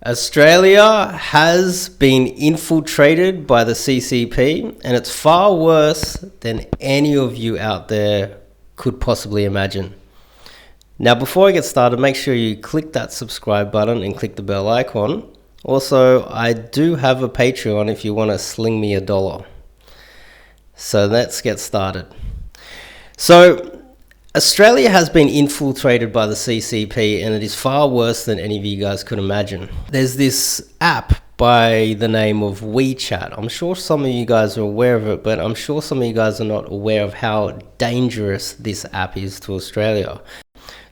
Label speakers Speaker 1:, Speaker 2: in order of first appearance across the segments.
Speaker 1: Australia has been infiltrated by the CCP, and it's far worse than any of you out there could possibly imagine. Now, before I get started, make sure you click that subscribe button and click the bell icon. Also, I do have a Patreon if you want to sling me $1. So let's get started. So, Australia has been infiltrated by the CCP, and it is far worse than any of you guys could imagine. There's this app by the name of WeChat. I'm sure some of you guys are aware of it, but I'm sure some of you guys are not aware of how dangerous this app is to Australia.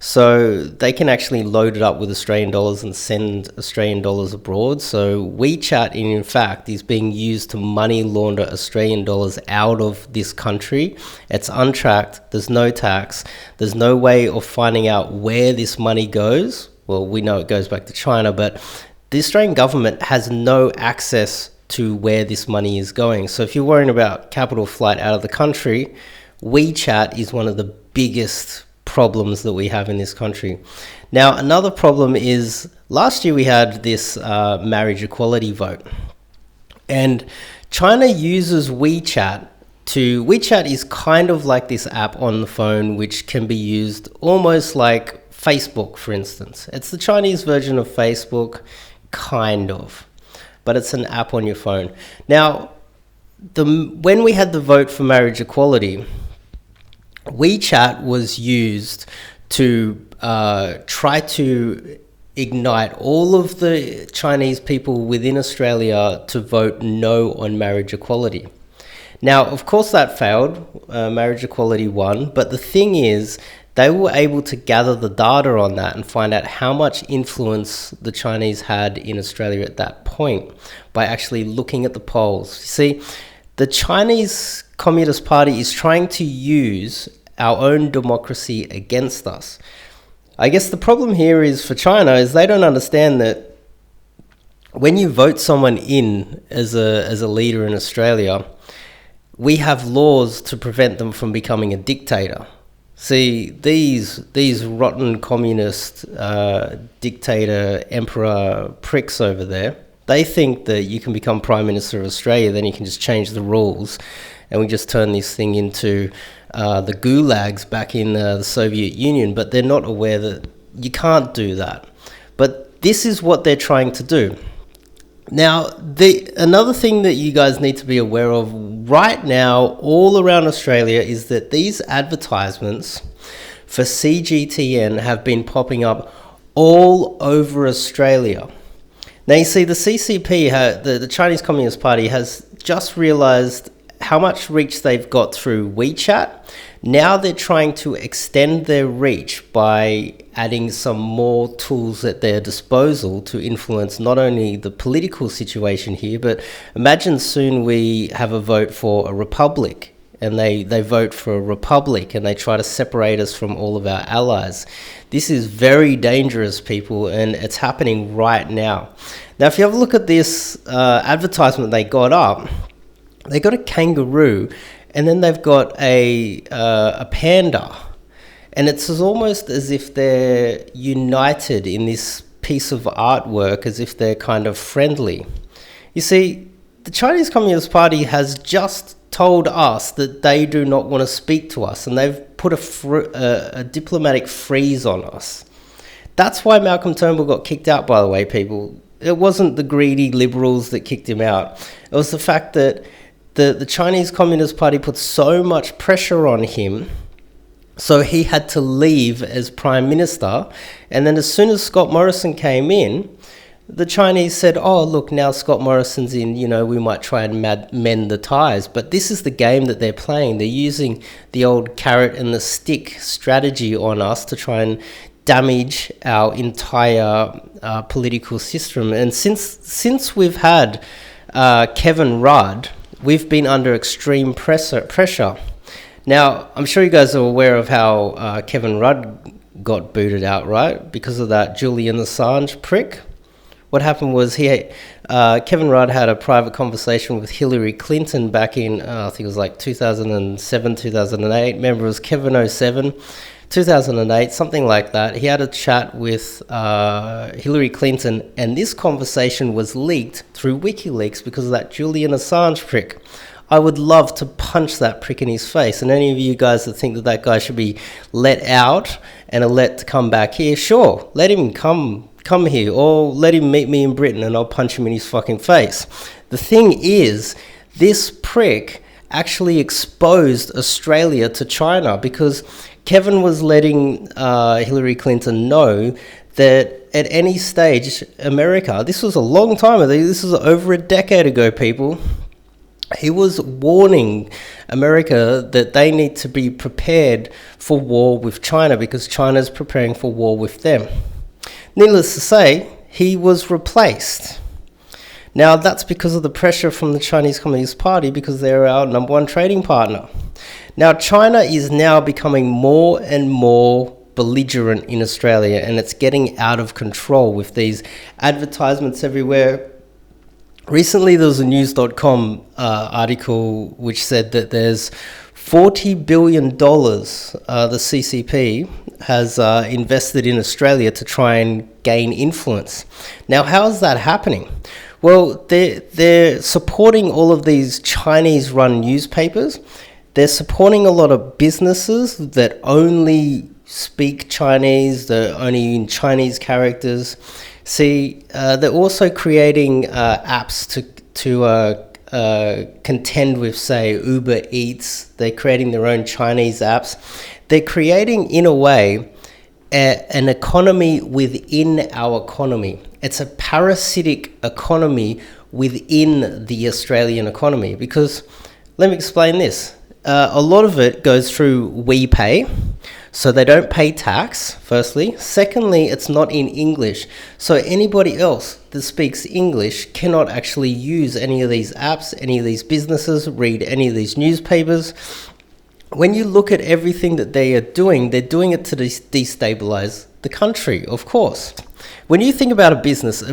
Speaker 1: So they can actually load it up with Australian dollars and send Australian dollars abroad. So WeChat, in fact, is being used to money launder Australian dollars out of this country. It's untracked. There's no tax. There's no way of finding out where this money goes. Well, we know it goes back to China, but the Australian government has no access to where this money is going. So if you're worrying about capital flight out of the country, WeChat is one of the biggest problems that we have in this country. Now, another problem is last year we had this marriage equality vote, and China uses WeChat is kind of like this app on the phone which can be used almost like Facebook, for instance. It's the Chinese version of Facebook, kind of, but it's an app on your phone. Now, when we had the vote for marriage equality, WeChat was used to try to ignite all of the Chinese people within Australia to vote no on marriage equality. Now, of course, that failed. Marriage equality won. But the thing is, they were able to gather the data on that and find out how much influence the Chinese had in Australia at that point by actually looking at the polls. You see, the Chinese Communist Party is trying to use our own democracy against us. I guess the problem here is for China is they don't understand that when you vote someone in as a leader in Australia, we have laws to prevent them from becoming a dictator. See, these rotten communist dictator emperor pricks over there, they think that you can become Prime Minister of Australia, then you can just change the rules, and we just turn this thing into the gulags back in the Soviet Union. But they're not aware that you can't do that. But this is what they're trying to do. Now, another thing that you guys need to be aware of right now all around Australia is that these advertisements for CGTN have been popping up all over Australia. Now, you see, the CCP, the Chinese Communist Party, has just realized how much reach they've got through WeChat. Now they're trying to extend their reach by adding some more tools at their disposal to influence not only the political situation here, but imagine soon we have a vote for a republic, and they vote for a republic and they try to separate us from all of our allies. This is very dangerous, people, and it's happening right now. Now, if you have a look at this advertisement they got up, they got a kangaroo, and then they've got a panda, and it's almost as if they're united in this piece of artwork, as if they're kind of friendly. You see, the Chinese Communist Party has just told us that they do not want to speak to us, and they've put a diplomatic freeze on us. That's why Malcolm Turnbull got kicked out, by the way, people. It wasn't the greedy liberals that kicked him out. It was the fact that the Chinese Communist Party put so much pressure on him, so he had to leave as Prime Minister. And then as soon as Scott Morrison came in, the Chinese said, oh, look, now Scott Morrison's in, we might try and mend the ties. But this is the game that they're playing. They're using the old carrot and the stick strategy on us to try and damage our entire political system. And since we've had Kevin Rudd, we've been under extreme pressure. Now, I'm sure you guys are aware of how Kevin Rudd got booted out, right? Because of that Julian Assange prick. what happened was Kevin Rudd had a private conversation with Hillary Clinton back in, I think it was like 2007, 2008. Remember, it was Kevin 07, 2008, something like that. He had a chat with Hillary Clinton, and this conversation was leaked through WikiLeaks because of that Julian Assange prick. I would love to punch that prick in his face. And any of you guys that think that that guy should be let out and let to come back here, sure, let him come here, or let him meet me in Britain and I'll punch him in his fucking face. The thing is, this prick actually exposed Australia to China because Kevin was letting Hillary Clinton know that at any stage, America, this was a long time ago, this was over a decade ago, people. He was warning America that they need to be prepared for war with China because China's preparing for war with them. Needless to say, he was replaced. Now, that's because of the pressure from the Chinese Communist Party because they're our number one trading partner. Now, China is now becoming more and more belligerent in Australia, and it's getting out of control with these advertisements everywhere. Recently, there was a news.com article which said that there's $40 billion the CCP has invested in Australia to try and gain influence. Now, how is that happening? Well, they're supporting all of these Chinese-run newspapers. They're supporting a lot of businesses that only speak Chinese, they're only in Chinese characters. See, they're also creating apps to contend with, say, Uber Eats. They're creating their own Chinese apps. They're creating, in a way, an economy within our economy. It's a parasitic economy within the Australian economy. Because, let me explain this. A lot of it goes through WePay. So they don't pay tax, firstly. Secondly, it's not in English. So anybody else that speaks English cannot actually use any of these apps, any of these businesses, read any of these newspapers. When you look at everything that they are doing, they're doing it to destabilize the country, of course. When you think about a business,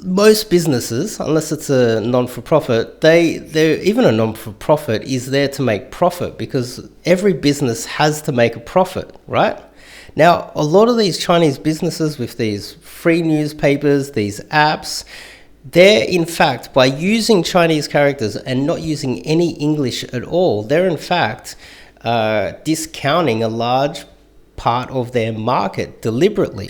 Speaker 1: most businesses, unless it's a non-for-profit, even a non-for-profit is there to make profit because every business has to make a profit, right? Now, a lot of these Chinese businesses with these free newspapers, these apps, they're in fact, by using Chinese characters and not using any English at all, they're in fact discounting a large part of their market deliberately.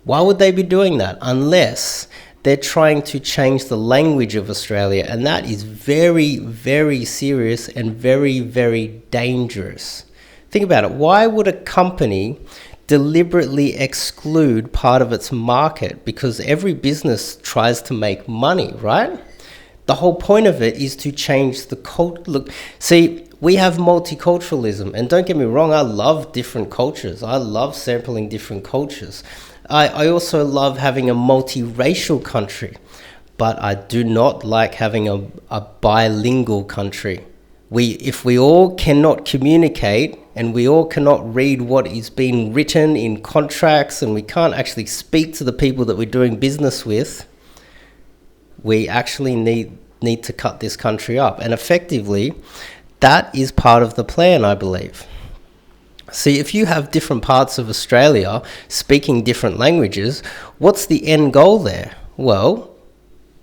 Speaker 1: Why would they be doing that? Unless they're trying to change the language of Australia, and that is very, very serious and very, very dangerous. Think about it. Why would a company deliberately exclude part of its market? Because every business tries to make money, right? The whole point of it is to change the culture. Look, see, we have multiculturalism, and don't get me wrong, I love different cultures. I love sampling different cultures. I also love having a multiracial country, but I do not like having a bilingual country. If we all cannot communicate and we all cannot read what is being written in contracts and we can't actually speak to the people that we're doing business with, we actually need to cut this country up. And effectively, that is part of the plan, I believe. See, if you have different parts of Australia speaking different languages, what's the end goal there? Well,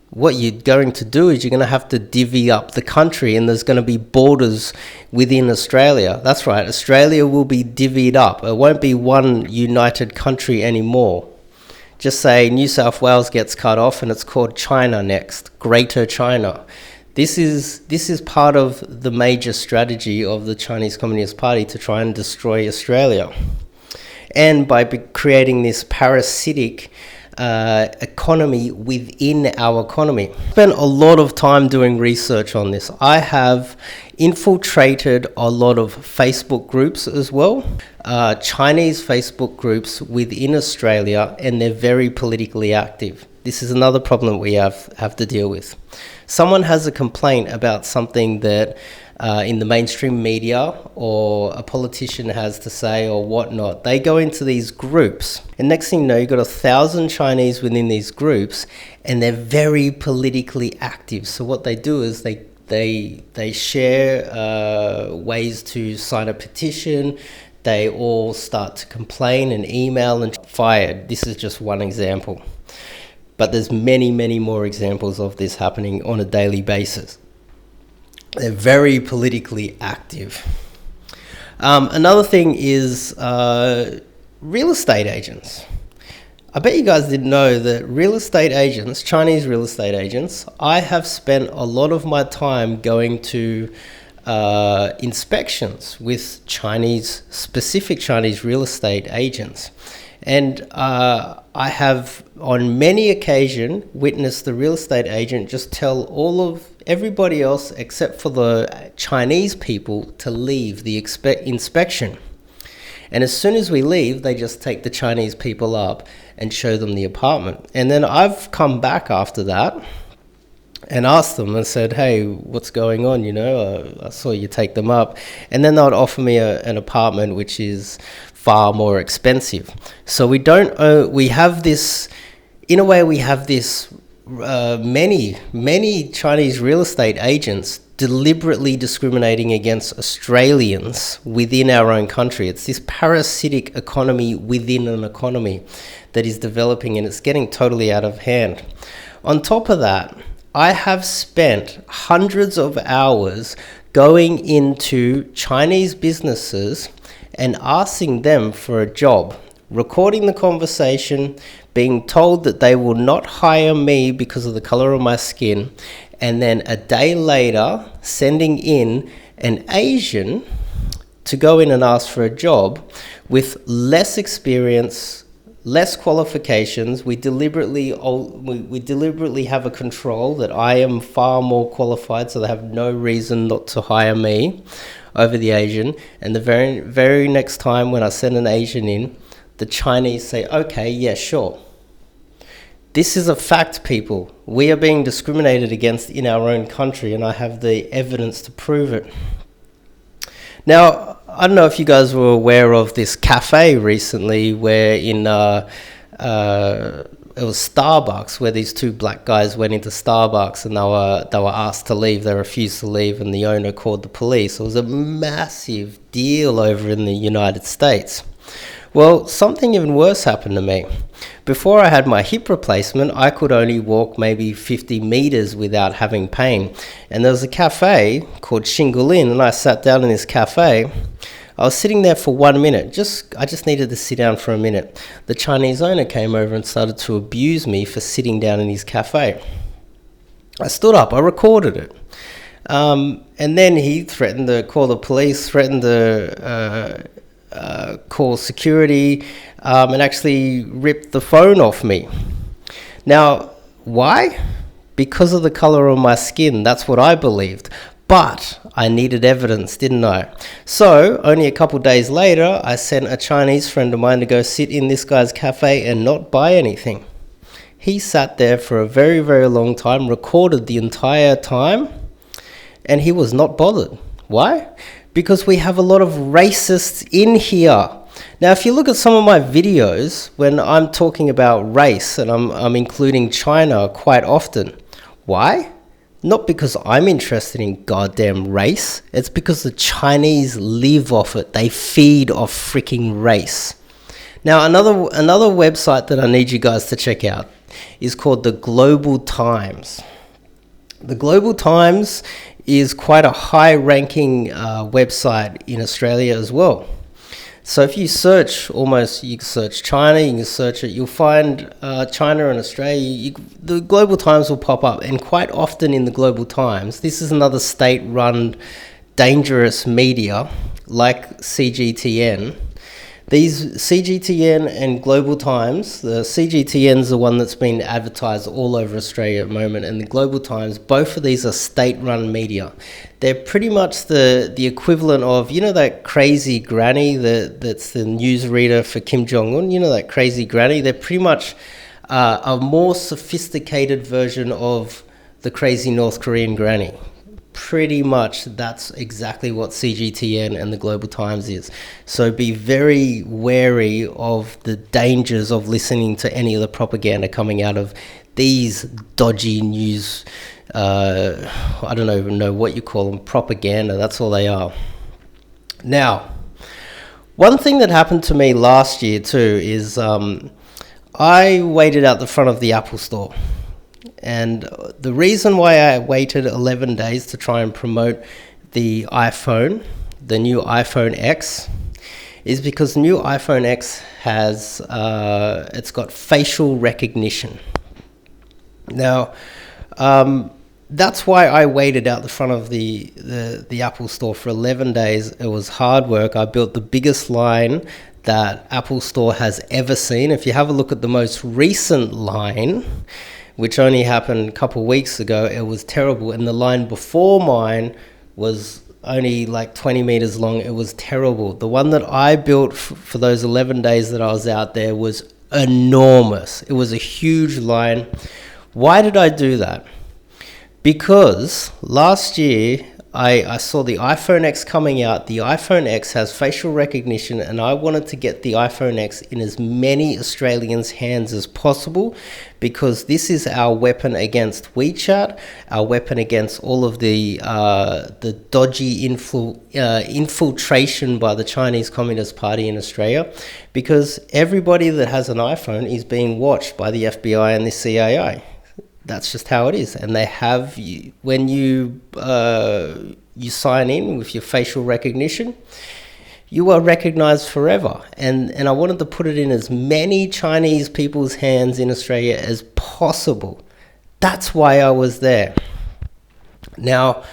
Speaker 1: what you're going to do is you're going to have to divvy up the country, and there's going to be borders within Australia. That's right, Australia will be divvied up. It won't be one united country anymore. Just say New South Wales gets cut off and it's called China next, Greater China. This is part of the major strategy of the Chinese Communist Party to try and destroy Australia. And by creating this parasitic economy within our economy. I spent a lot of time doing research on this. I have infiltrated a lot of Facebook groups as well, Chinese Facebook groups within Australia, and they're very politically active. This is another problem we have to deal with. Someone has a complaint about something that in the mainstream media or a politician has to say or whatnot. They go into these groups, and next thing you know, you've got 1,000 Chinese within these groups, and they're very politically active. So what they do is they share ways to sign a petition. They all start to complain and email and fired. This is just one example. But there's many, many more examples of this happening on a daily basis. They're very politically active. Another thing is real estate agents. I bet you guys didn't know that real estate agents, Chinese real estate agents, I have spent a lot of my time going to inspections with specific Chinese real estate agents. And I have on many occasions witnessed the real estate agent just tell everybody else except for the Chinese people to leave the inspection. And as soon as we leave, they just take the Chinese people up and show them the apartment. And then I've come back after that and asked them and said, hey, what's going on? I saw you take them up. And then they would offer me an apartment which is far more expensive. So we have this many Chinese real estate agents deliberately discriminating against Australians within our own country. It's this parasitic economy within an economy that is developing, and it's getting totally out of hand. On top of that, I have spent hundreds of hours going into Chinese businesses and asking them for a job, recording the conversation, being told that they will not hire me because of the color of my skin, and then a day later sending in an Asian to go in and ask for a job with less experience, less qualifications. We deliberately have a control that I am far more qualified, so they have no reason not to hire me over the Asian. And the very next time when I send an Asian in, the Chinese say, okay, yeah, sure. This is a fact, people. We are being discriminated against in our own country, and I have the evidence to prove it. Now, I don't know if you guys were aware of this cafe recently where it was Starbucks, where these two black guys went into Starbucks and they were asked to leave. They refused to leave, and the owner called the police. It was a massive deal over in the United States. Well, something even worse happened to me. Before I had my hip replacement, I could only walk maybe 50 meters without having pain. And there was a cafe called Xingulin, and I sat down in this cafe. I was sitting there for 1 minute. I just needed to sit down for a minute. The Chinese owner came over and started to abuse me for sitting down in his cafe. I stood up, I recorded it. And then he threatened to call the police, threatened to call security, and actually ripped the phone off me. Now, why? Because of the color of my skin. That's what I believed. But I needed evidence, didn't I? So, only a couple days later, I sent a Chinese friend of mine to go sit in this guy's cafe and not buy anything. He sat there for a very, very long time, recorded the entire time, and he was not bothered. Why? Because we have a lot of racists in here. Now, if you look at some of my videos, when I'm talking about race, and I'm including China quite often. Why? Not because I'm interested in goddamn race. It's because the Chinese live off it. They feed off freaking race. Now, another website that I need you guys to check out is called the Global Times. The Global Times is quite a high-ranking website in Australia as well. So if you search you can search China, you can search it, you'll find China and Australia. The Global Times will pop up, and quite often in the Global Times, this is another state-run dangerous media like CGTN. These CGTN and Global Times, the CGTN is the one that's been advertised all over Australia at the moment, and the Global Times, both of these are state-run media. They're pretty much the equivalent of, that crazy granny that's the newsreader for Kim Jong-un, that crazy granny. They're pretty much a more sophisticated version of the crazy North Korean granny. Pretty much that's exactly what CGTN and the Global Times is. So be very wary of the dangers of listening to any of the propaganda coming out of these dodgy news. I don't even know what you call them, propaganda. That's all they are. Now, one thing that happened to me last year too is I waited out the front of the Apple store. And the reason why I waited 11 days to try and promote the iPhone, the new iPhone X, is because the new iPhone X has, it's got facial recognition. Now, that's why I waited out the front of the Apple store for 11 days. It was hard work. I built the biggest line that Apple Store has ever seen. If you have a look at the most recent line, which only happened a couple of weeks ago, it was terrible. And the line before mine was only like 20 meters long. It was terrible. The one that I built for those 11 days that I was out there was enormous. It was a huge line. Why did I do that? Because last year I saw the iPhone X coming out. The iPhone X has facial recognition, and I wanted to get the iPhone X in as many Australians' hands as possible, because this is our weapon against WeChat, our weapon against all of the dodgy infiltration by the Chinese Communist Party in Australia, because everybody that has an iPhone is being watched by the FBI and the CIA. That's just how it is. And they have you, when you sign in with your facial recognition, you are recognized forever. And I wanted to put it in as many Chinese people's hands in Australia as possible. That's why I was there. Now,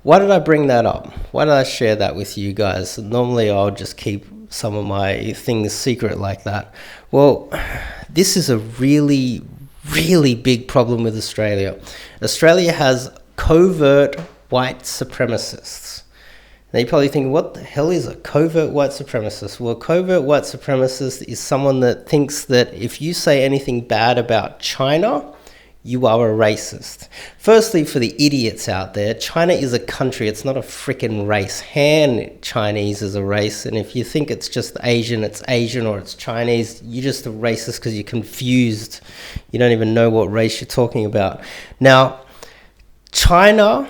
Speaker 1: why did I bring that up? Why did I share that with you guys? Normally I'll just keep some of my things secret like that. Well, this is a really big problem with Australia. Australia has covert white supremacists. Now you're probably thinking, what the hell is a covert white supremacist? Well, a covert white supremacist is someone that thinks that if you say anything bad about China, you are a racist. Firstly, for the idiots out there, China is a country. It's not a freaking race. Han Chinese is a race. And if you think it's just Asian, it's Asian, or it's Chinese, you're just a racist because you're confused. You don't even know what race you're talking about. Now, China,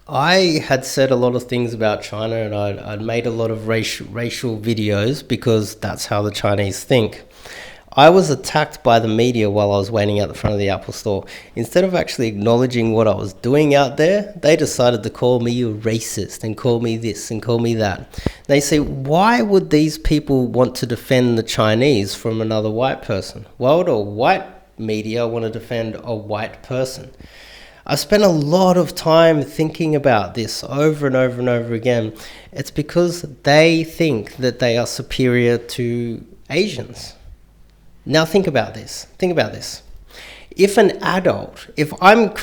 Speaker 1: I had said a lot of things about China, and I'd made a lot of racial videos because that's how the Chinese think. I was attacked by the media while I was waiting out the front of the Apple store. Instead of actually acknowledging what I was doing out there, they decided to call me a racist and call me this and call me that. They say, why would these people want to defend the Chinese from another white person? Why would a white media want to defend a white person? I spent a lot of time thinking about this over and over and over again. It's because they think that they are superior to Asians. Now think about this. If an adult, if I'm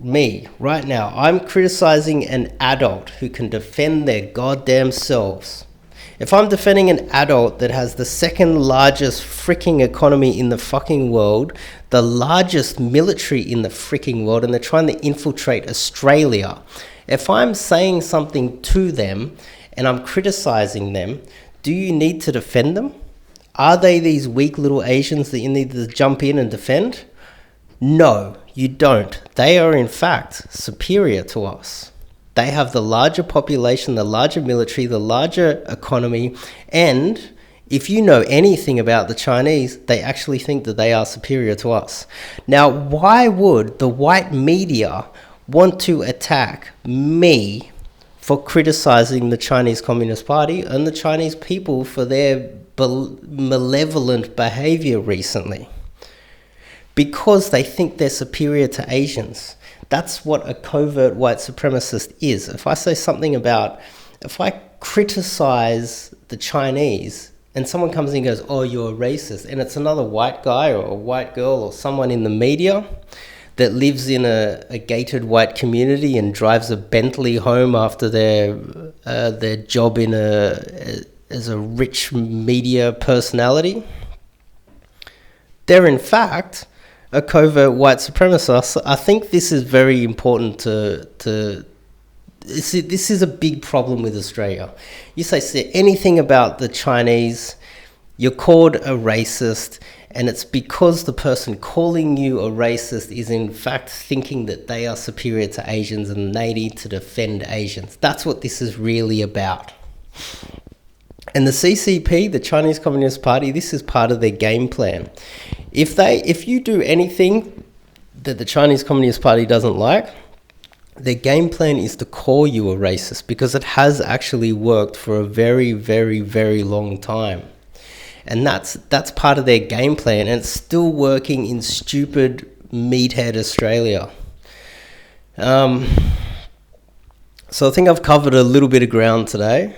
Speaker 1: me, right now, I'm criticizing an adult who can defend their goddamn selves. If I'm defending an adult that has the second largest freaking economy in the fucking world, the largest military in the freaking world, and they're trying to infiltrate Australia, if I'm saying something to them and I'm criticizing them, do you need to defend them? Are they these weak little Asians that you need to jump in and defend? No, you don't. They are in fact superior to us. They have the larger population, the larger military, the larger economy, and if you know anything about the Chinese, they actually think that they are superior to us. Now, why would the white media want to attack me for criticizing the Chinese Communist Party and the Chinese people for their malevolent behavior recently? Because they think they're superior to Asians. That's what a covert white supremacist is. If I criticize the Chinese and someone comes in and goes, oh, you're a racist, and it's another white guy or a white girl or someone in the media that lives in a gated white community and drives a Bentley home after their job as a rich media personality, they're in fact a covert white supremacist. I think this is very important to this is a big problem with Australia. You say anything about the Chinese, you're called a racist, and it's because the person calling you a racist is in fact thinking that they are superior to Asians and they need to defend Asians. That's what this is really about. And the CCP, the Chinese Communist Party, this is part of their game plan. If you do anything that the Chinese Communist Party doesn't like, their game plan is to call you a racist, because it has actually worked for a very, very, very long time. And that's part of their game plan, and it's still working in stupid meathead Australia. So I think I've covered a little bit of ground today.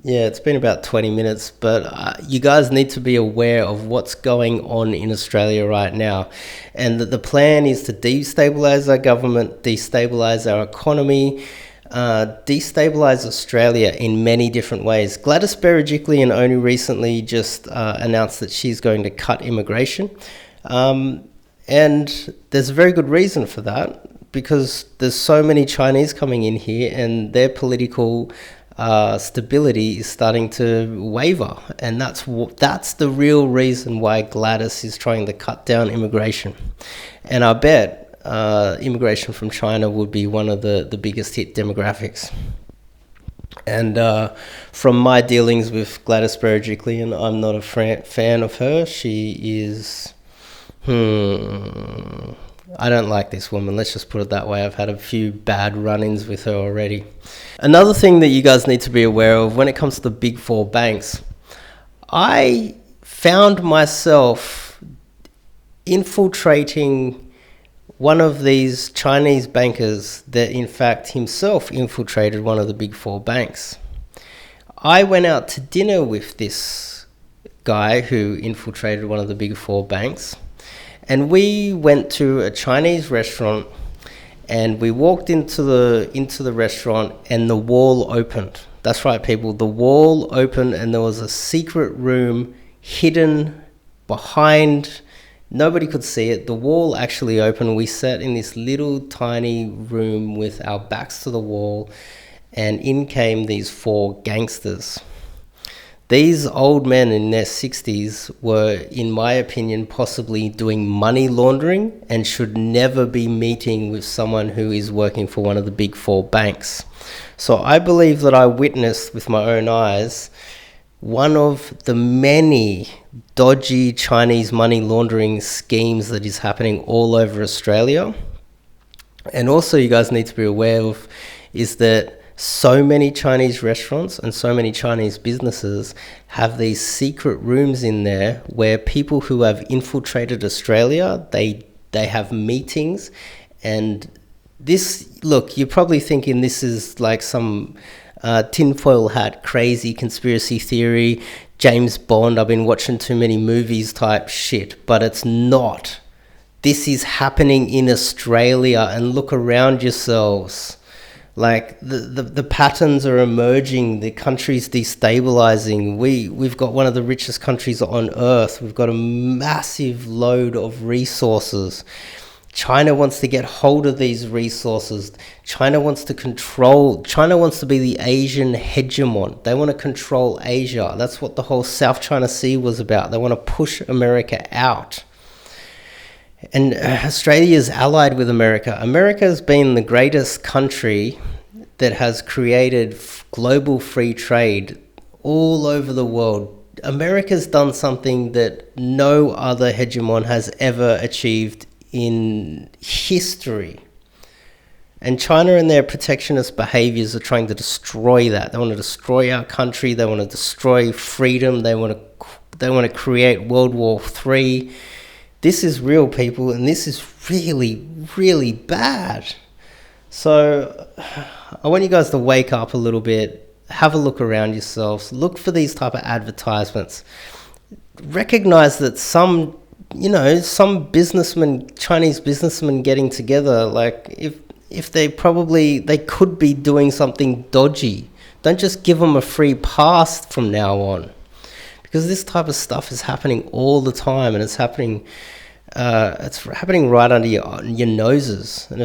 Speaker 1: Yeah, it's been about 20 minutes, but you guys need to be aware of what's going on in Australia right now. And that the plan is to destabilize our government, destabilize our economy, destabilize Australia in many different ways. Gladys Berejiklian only recently just announced that she's going to cut immigration. And there's a very good reason for that, because there's so many Chinese coming in here and their political stability is starting to waver, and that's the real reason why Gladys is trying to cut down immigration. And I bet immigration from China would be one of the biggest hit demographics. And from my dealings with Gladys Berejiklian, I'm not a fan of her. She is I don't like this woman, let's just put it that way. I've had a few bad run-ins with her already. Another thing that you guys need to be aware of when it comes to the big four banks, I found myself infiltrating one of these Chinese bankers that in fact himself infiltrated one of the big four banks. I went out to dinner with this guy who infiltrated one of the big four banks. And we went to a Chinese restaurant, and we walked into the restaurant, and the wall opened. That's right, people. The wall opened, and there was a secret room hidden behind. Nobody could see it. The wall actually opened. We sat in this little tiny room with our backs to the wall, and in came these four gangsters. These old men in their 60s were, in my opinion, possibly doing money laundering and should never be meeting with someone who is working for one of the big four banks. So I believe that I witnessed with my own eyes one of the many dodgy Chinese money laundering schemes that is happening all over Australia. And also you guys need to be aware of is that so many Chinese restaurants and so many Chinese businesses have these secret rooms in there where people who have infiltrated Australia, they have meetings. And this, look, you're probably thinking this is like some tinfoil hat, crazy conspiracy theory, James Bond, I've been watching too many movies type shit, but it's not. This is happening in Australia, and look around yourselves. Like the patterns are emerging, the country's destabilizing. We've got one of the richest countries on earth. We've got a massive load of resources. China wants to get hold of these resources. China wants to be the Asian hegemon. They want to control Asia. That's what the whole South China Sea was about. They want to push America out. And Australia is allied with America. America has been the greatest country that has created global free trade all over the world. America's done something that no other hegemon has ever achieved in history. And China and their protectionist behaviors are trying to destroy that. They want to destroy our country. They want to destroy freedom. They want to create World War III. This is real, people, and this is really, really bad. So I want you guys to wake up a little bit, have a look around yourselves, look for these type of advertisements. Recognize that some businessmen, Chinese businessmen getting together, like if they could be doing something dodgy. Don't just give them a free pass from now on. because this type of stuff is happening all the time, and it's happening right under your noses. And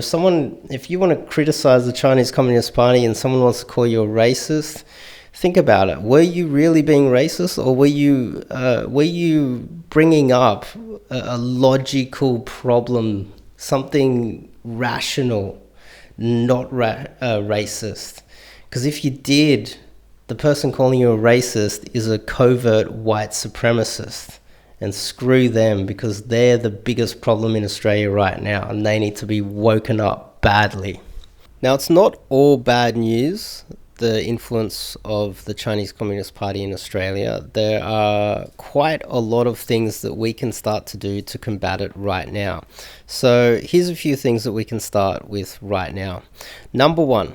Speaker 1: if you want to criticize the Chinese Communist Party and someone wants to call you a racist, think about it. Were you really being racist, or were you bringing up a logical problem, something rational, not racist? Because if you did, the person calling you a racist is a covert white supremacist, and screw them, because they're the biggest problem in Australia right now, and they need to be woken up badly. Now, it's not all bad news, the influence of the Chinese Communist Party in Australia. There are quite a lot of things that we can start to do to combat it right now. So here's a few things that we can start with right now. Number one,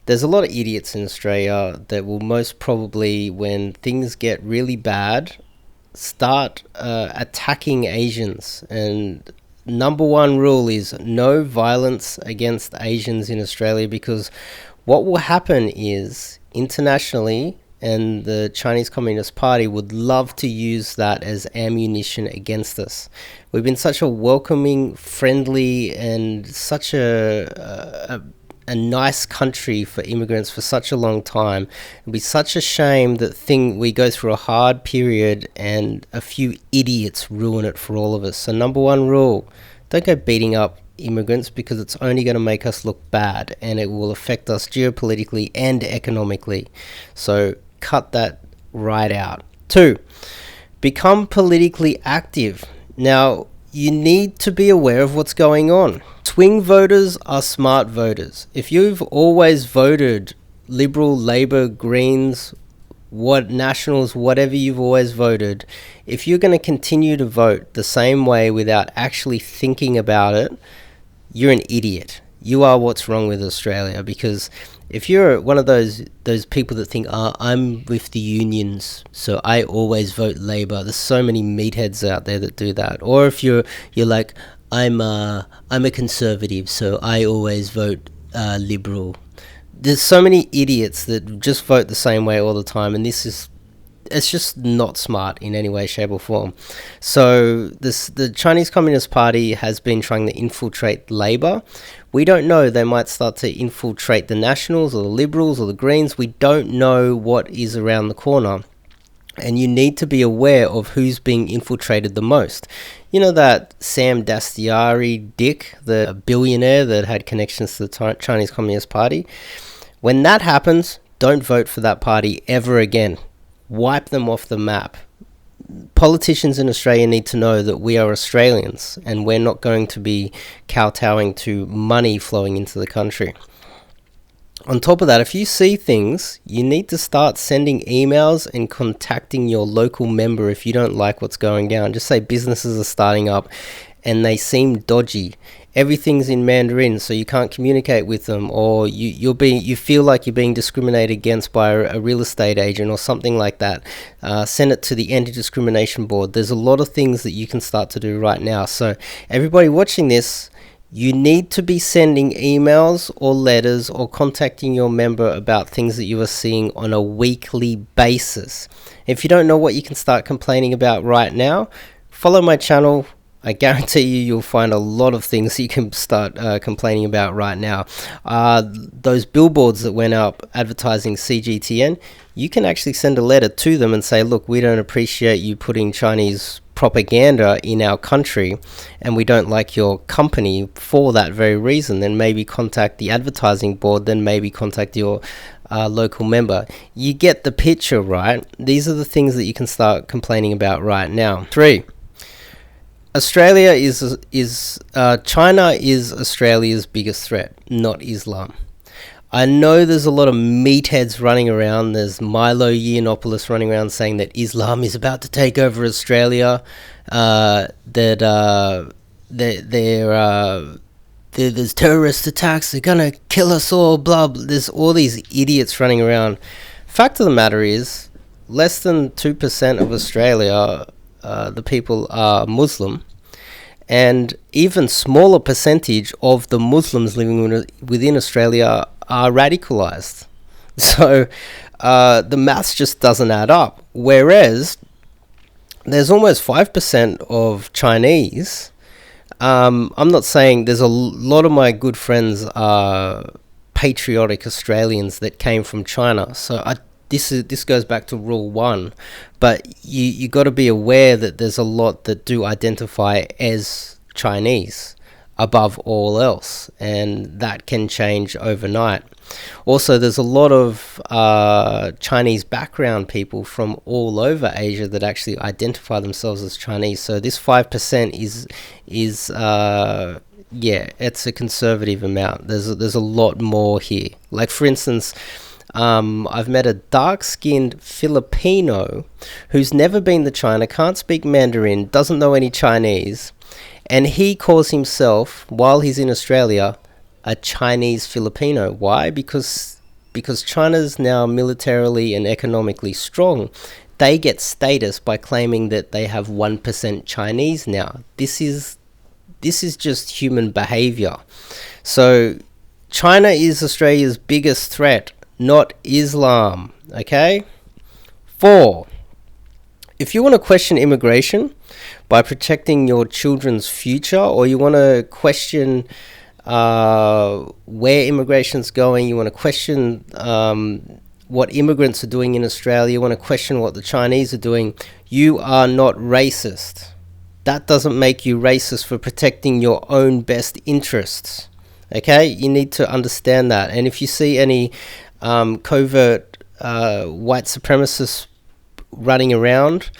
Speaker 1: there's a lot of idiots in Australia that will most probably, when things get really bad, start attacking Asians. And number one rule is no violence against Asians in Australia, because what will happen is, internationally, and the Chinese Communist Party would love to use that as ammunition against us. We've been such a welcoming, friendly, and such a nice country for immigrants for such a long time. It'd be such a shame that we go through a hard period and a few idiots ruin it for all of us. So number one rule, don't go beating up immigrants, because it's only going to make us look bad, and it will affect us geopolitically and economically. So cut that right out. 2, become politically active. Now, you need to be aware of what's going on. Swing voters are smart voters. If you've always voted Liberal, Labor, Greens, Nationals, whatever you've always voted, if you're going to continue to vote the same way without actually thinking about it, you're an idiot. You are what's wrong with Australia. Because if you're one of those people that think, I'm with the unions, so I always vote Labor. There's so many meatheads out there that do that. Or if you're like, I'm a conservative, so I always vote Liberal. There's so many idiots that just vote the same way all the time, and it's just not smart in any way, shape or form. So the Chinese Communist Party has been trying to infiltrate Labor. We don't know, they might start to infiltrate the Nationals or the Liberals or the Greens. We don't know what is around the corner. And you need to be aware of who's being infiltrated the most. You know that Sam Dastyari dick, the billionaire that had connections to the Chinese Communist Party? When that happens, don't vote for that party ever again. Wipe them off the map. Politicians in Australia need to know that we are Australians, and we're not going to be kowtowing to money flowing into the country. On top of that, if you see things, you need to start sending emails and contacting your local member if you don't like what's going down. Just say businesses are starting up and they seem dodgy. Everything's in Mandarin, so you can't communicate with them, or you feel like you're being discriminated against by a real estate agent or something like that. Send it to the Anti-Discrimination Board. There's a lot of things that you can start to do right now. So everybody watching this, you need to be sending emails or letters or contacting your member about things that you are seeing on a weekly basis. If you don't know what you can start complaining about right now, follow my channel. I guarantee you'll find a lot of things you can start complaining about right now. Those billboards that went up advertising CGTN, you can actually send a letter to them and say, look, we don't appreciate you putting Chinese propaganda in our country, and we don't like your company for that very reason. Then maybe contact the advertising board, then maybe contact your local member. You get the picture, right? These are the things that you can start complaining about right now. 3, China is Australia's biggest threat, not Islam. I know there's a lot of meatheads running around. There's Milo Yiannopoulos running around saying that Islam is about to take over Australia, there's terrorist attacks, they're gonna kill us all, blah, blah. There's all these idiots running around. Fact of the matter is, less than 2% of Australia, the people are Muslim, and even smaller percentage of the Muslims living within Australia are radicalized. So the maths just doesn't add up. Whereas there's almost 5% of Chinese. I'm not saying there's a lot of my good friends are patriotic Australians that came from China. So this goes back to rule one, but you got to be aware that there's a lot that do identify as Chinese above all else, and that can change overnight. Also, there's a lot of Chinese background people from all over Asia that actually identify themselves as Chinese. So this 5% is it's a conservative amount. There's a lot more here. Like, for instance, I've met a dark-skinned Filipino who's never been to China, can't speak Mandarin, doesn't know any Chinese, and he calls himself, while he's in Australia, a Chinese Filipino. Why? Because China's now militarily and economically strong. They get status by claiming that they have 1% Chinese now. This is just human behavior. So China is Australia's biggest threat, not Islam. Okay? 4. If you want to question immigration by protecting your children's future, or you want to question where immigration's going, you want to question what immigrants are doing in Australia, you want to question what the Chinese are doing, you are not racist. That doesn't make you racist for protecting your own best interests. Okay? You need to understand that. And if you see any covert white supremacists running around,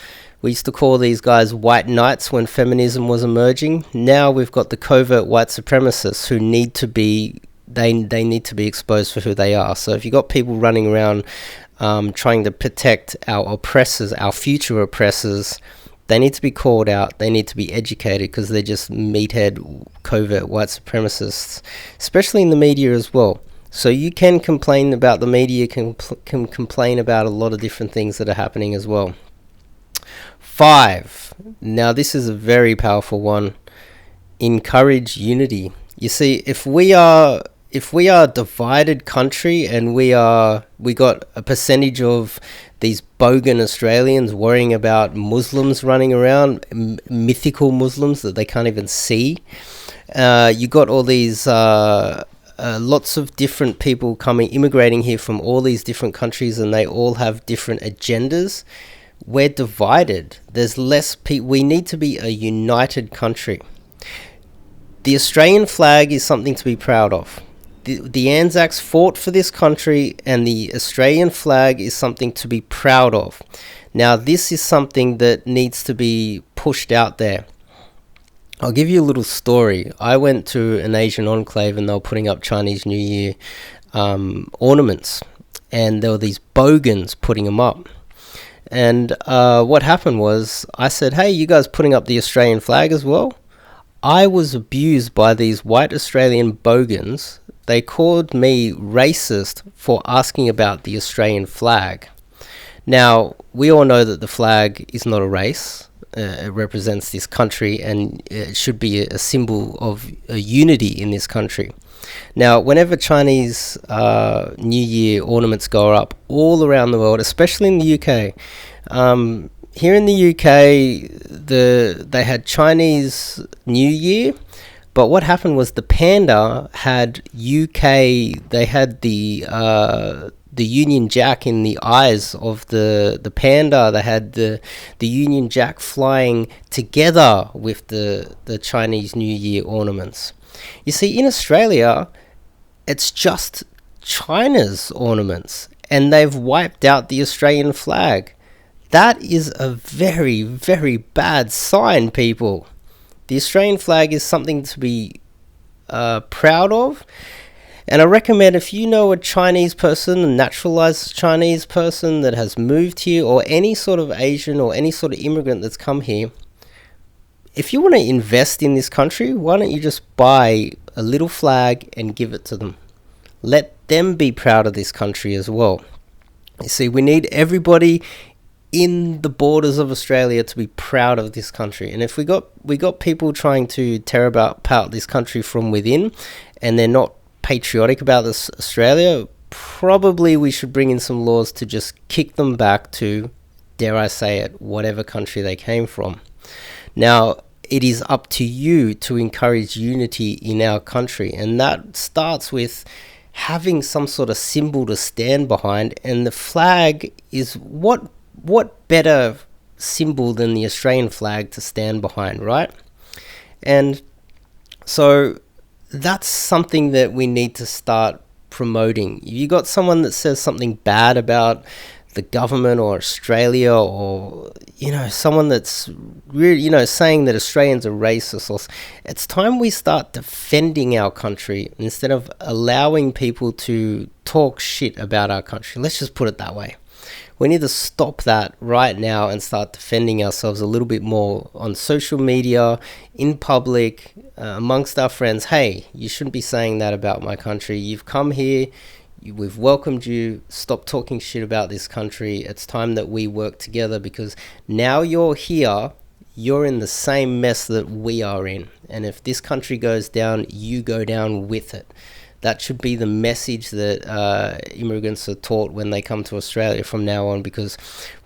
Speaker 1: we used to call these guys white knights when feminism was emerging. Now we've got the covert white supremacists who need to be they need to be exposed for who they are. So if you've got people running around trying to protect our oppressors, our future oppressors, they need to be called out. They need to be educated, because they're just meathead covert white supremacists, especially in the media as well. So you can complain about the media, can complain about a lot of different things that are happening as well. 5. Now this is a very powerful one. Encourage unity. You see, if we are a divided country and we got a percentage of these bogan Australians worrying about Muslims running around, mythical Muslims that they can't even see. You got all these lots of different people immigrating here from all these different countries, and they all have different agendas. We're divided. There's less people. We need to be a united country. The Australian flag is something to be proud of. The Anzacs fought for this country, and the Australian flag is something to be proud of. Now, this is something that needs to be pushed out there. I'll give you a little story. I went to an Asian enclave, and they were putting up Chinese New Year ornaments, and there were these bogans putting them up. And what happened was, I said, hey, you guys putting up the Australian flag as well? I was abused by these white Australian bogans. They called me racist for asking about the Australian flag. Now, we all know that the flag is not a race. It represents this country, and it should be a symbol of a unity in this country. Now, whenever Chinese New Year ornaments go up all around the world, especially in the UK, here in the UK, they had Chinese New Year, but what happened was the panda had UK. They had the Union Jack in the eyes of the panda. They had the Union Jack flying together with the Chinese New Year ornaments. You see, in Australia, it's just China's ornaments, and they've wiped out the Australian flag. That is a very, very bad sign, people. The Australian flag is something to be proud of. And I recommend, if you know a Chinese person, a naturalized Chinese person that has moved here, or any sort of Asian or any sort of immigrant that's come here, if you want to invest in this country, why don't you just buy a little flag and give it to them? Let them be proud of this country as well. You see, we need everybody in the borders of Australia to be proud of this country. And if we got people trying to tear apart this country from within, and they're not patriotic about this Australia, probably we should bring in some laws to just kick them back to dare I say it, whatever country they came from. Now, it is up to you to encourage unity in our country, and that starts with having some sort of symbol to stand behind, and the flag is what better symbol than the Australian flag to stand behind, right? And so that's something that we need to start promoting. If you got someone that says something bad about the government or Australia, or someone that's really saying that Australians are racist, or it's time we start defending our country instead of allowing people to talk shit about our country. Let's just put it that way. We need to stop that right now and start defending ourselves a little bit more on social media, in public, amongst our friends. Hey, you shouldn't be saying that about my country. You've come here, we've welcomed you. Stop talking shit about this country. It's time that we work together, because now you're here, you're in the same mess that we are in. And if this country goes down, you go down with it. That should be the message that immigrants are taught when they come to Australia from now on, because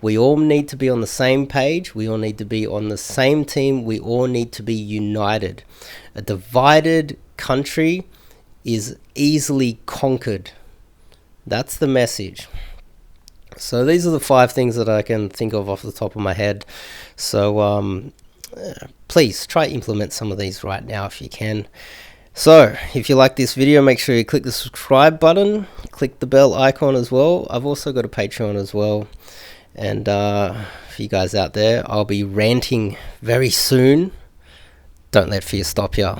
Speaker 1: we all need to be on the same page. We all need to be on the same team. We all need to be united. A divided country is easily conquered. That's the message. So these are the 5 things that I can think of off the top of my head. So please try implement some of these right now if you can. So if you like this video, make sure you click the subscribe button, click the bell icon as well. I've also got a Patreon as well. And for you guys out there, I'll be ranting very soon. Don't let fear stop you.